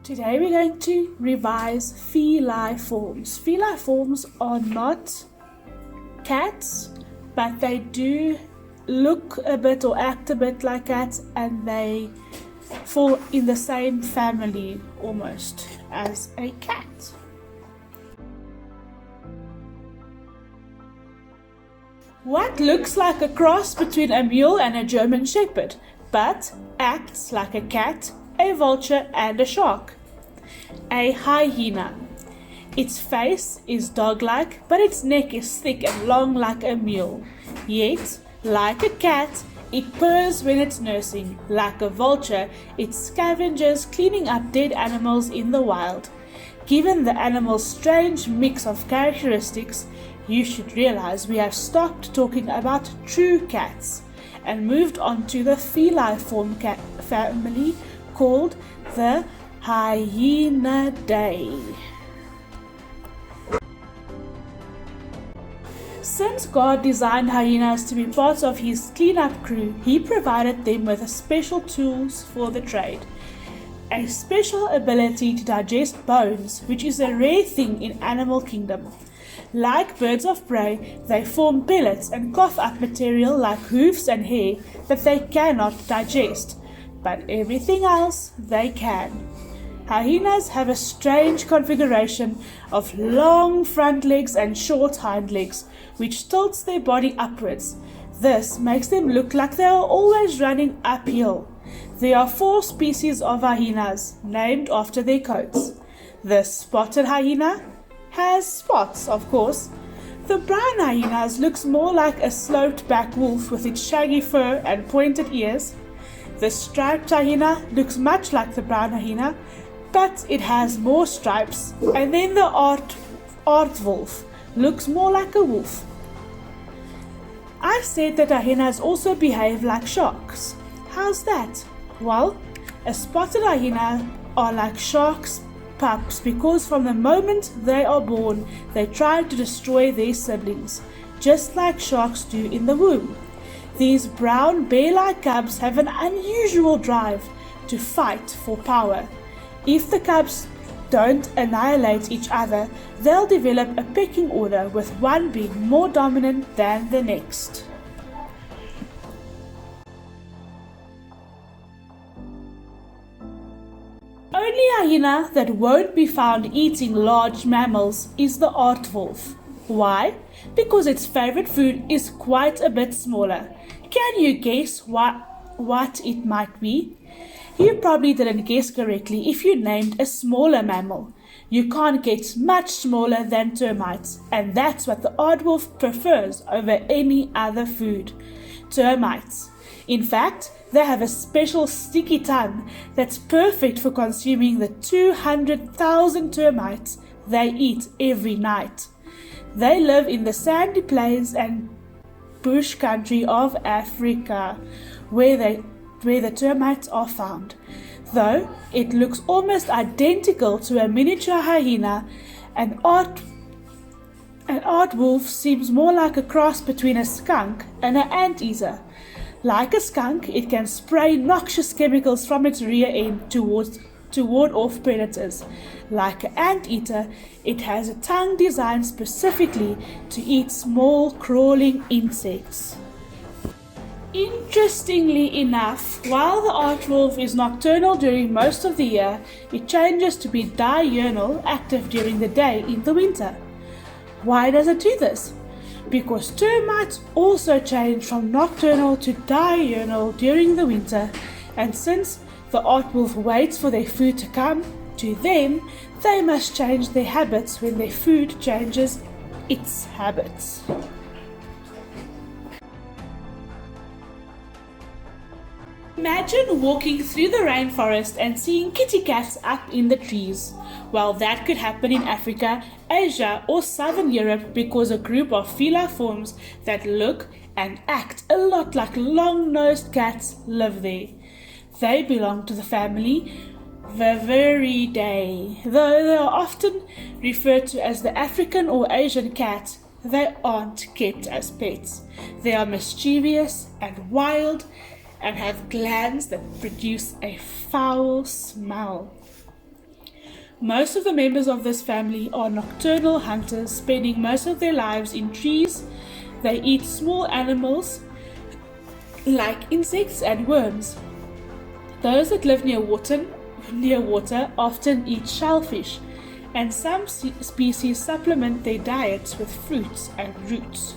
Today we're going to revise Feliforms. Feliforms are not cats, but they do look a bit or act a bit like cats, and they fall in the same family almost as a cat. What looks like a cross between a mule and a German shepherd, but acts like a cat, a vulture and a shark. A hyena. Its face is dog-like, but its neck is thick and long like a mule. Yet, like a cat, it purrs when it's nursing. Like a vulture, it scavenges, cleaning up dead animals in the wild. Given the animal's strange mix of characteristics, you should realize we have stopped talking about true cats and moved on to the feliform cat family called the Hyenidae. Since God designed hyenas to be part of his cleanup crew, he provided them with special tools for the trade. A special ability to digest bones, which is a rare thing in animal kingdom. Like birds of prey, they form pellets and cough up material like hoofs and hair that they cannot digest, but everything else they can. Hyenas have a strange configuration of long front legs and short hind legs, which tilts their body upwards. This makes them look like they are always running uphill. There are 4 species of hyenas, named after their coats. The spotted hyena has spots, of course. The brown hyenas looks more like a sloped back wolf with its shaggy fur and pointed ears. The striped hyena looks much like the brown hyena, but it has more stripes. And then the aardwolf looks more like a wolf. I said that hyenas also behave like sharks. How's that? Well, a spotted hyena are like sharks' pups because from the moment they are born, they try to destroy their siblings, just like sharks do in the womb. These brown bear-like cubs have an unusual drive to fight for power. If the cubs don't annihilate each other, they'll develop a pecking order with one being more dominant than the next. Only hyena that won't be found eating large mammals is the aardwolf. Why? Because its favorite food is quite a bit smaller. Can you guess what it might be? You probably didn't guess correctly if you named a smaller mammal. You can't get much smaller than termites, and that's what the aardwolf prefers over any other food. Termites. In fact, they have a special sticky tongue that's perfect for consuming the 200,000 termites they eat every night. They live in the sandy plains and bush country of Africa, where the termites are found. Though it looks almost identical to a miniature hyena, an aardwolf seems more like a cross between a skunk and an anteater. Like a skunk, it can spray noxious chemicals from its rear end to ward off predators. Like an anteater, it has a tongue designed specifically to eat small crawling insects. Interestingly enough, while the aardwolf is nocturnal during most of the year, it changes to be diurnal, active during the day in the winter. Why does it do this? Because termites also change from nocturnal to diurnal during the winter, and since the aardwolf waits for their food to come to them, they must change their habits when their food changes its habits. Imagine walking through the rainforest and seeing kitty cats up in the trees. Well, that could happen in Africa, Asia, or Southern Europe because a group of feliforms that look and act a lot like long-nosed cats live there. They belong to the family Viverridae. Though they are often referred to as the African or Asian cat, they aren't kept as pets. They are mischievous and wild and have glands that produce a foul smell. Most of the members of this family are nocturnal hunters, spending most of their lives in trees. They eat small animals like insects and worms. Those that live near water often eat shellfish, and some species supplement their diets with fruits and roots.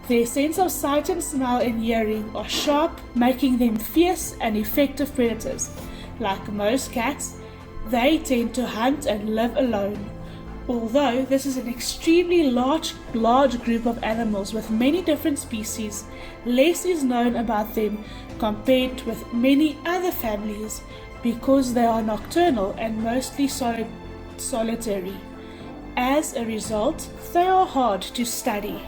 Their sense of sight and smell and hearing are sharp, making them fierce and effective predators. Like most cats, they tend to hunt and live alone. Although this is an extremely large group of animals with many different species, less is known about them compared with many other families because they are nocturnal and mostly solitary. As a result, they are hard to study.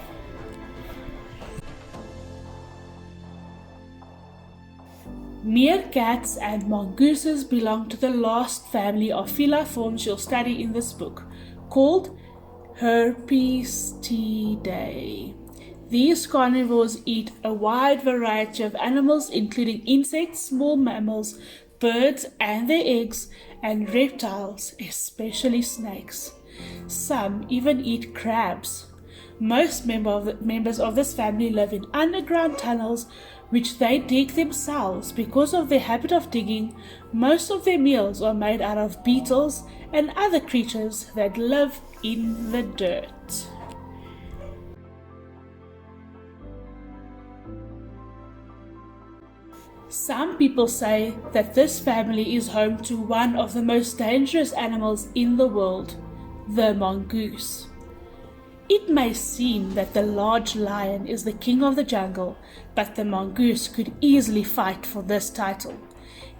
Meerkats and mongooses belong to the last family of Feliforms you'll study in this book, called Herpestidae. These carnivores eat a wide variety of animals, including insects, small mammals, birds and their eggs, and reptiles, especially snakes. Some even eat crabs. Most members of this family live in underground tunnels, which they dig themselves. Because of their habit of digging, most of their meals are made out of beetles and other creatures that live in the dirt. Some people say that this family is home to one of the most dangerous animals in the world, the mongoose. It may seem that the large lion is the king of the jungle, but the mongoose could easily fight for this title.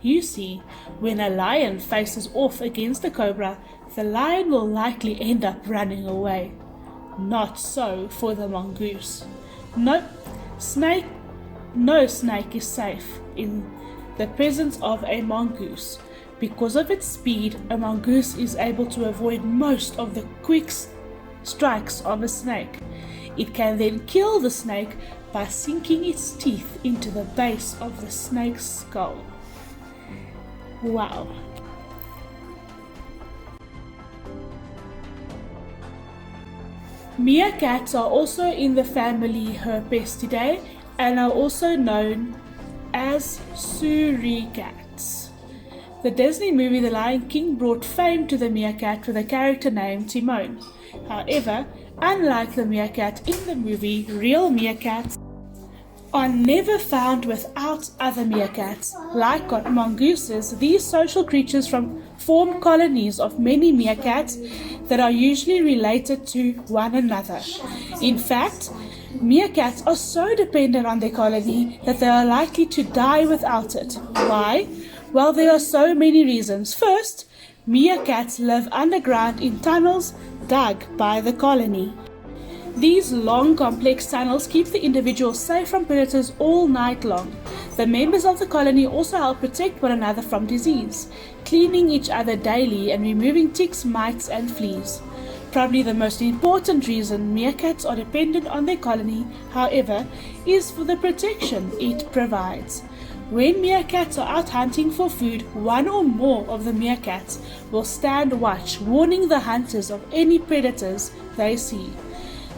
You see, when a lion faces off against a cobra, the lion will likely end up running away. Not so for the mongoose. No snake is safe in the presence of a mongoose. Because of its speed, a mongoose is able to avoid most of the quick strikes of a snake. It can then kill the snake by sinking its teeth into the base of the snake's skull. Wow. Meerkats are also in the family Herpestidae and are also known as suricats. The Disney movie The Lion King brought fame to the meerkat with a character named Timon. However, unlike the meerkat in the movie, real meerkats are never found without other meerkats. Like mongooses, these social creatures form colonies of many meerkats that are usually related to one another. In fact, meerkats are so dependent on their colony that they are likely to die without it. Why? Well, there are so many reasons. First, meerkats live underground in tunnels dug by the colony. These long, complex tunnels keep the individual safe from predators all night long. The members of the colony also help protect one another from disease, cleaning each other daily and removing ticks, mites, and fleas. Probably the most important reason meerkats are dependent on their colony, however, is for the protection it provides. When meerkats are out hunting for food, one or more of the meerkats will stand watch, warning the hunters of any predators they see.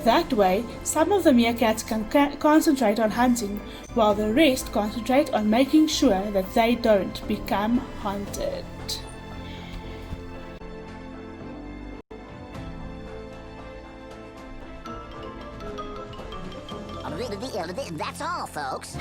That way, some of the meerkats can concentrate on hunting, while the rest concentrate on making sure that they don't become hunted. That's all, folks.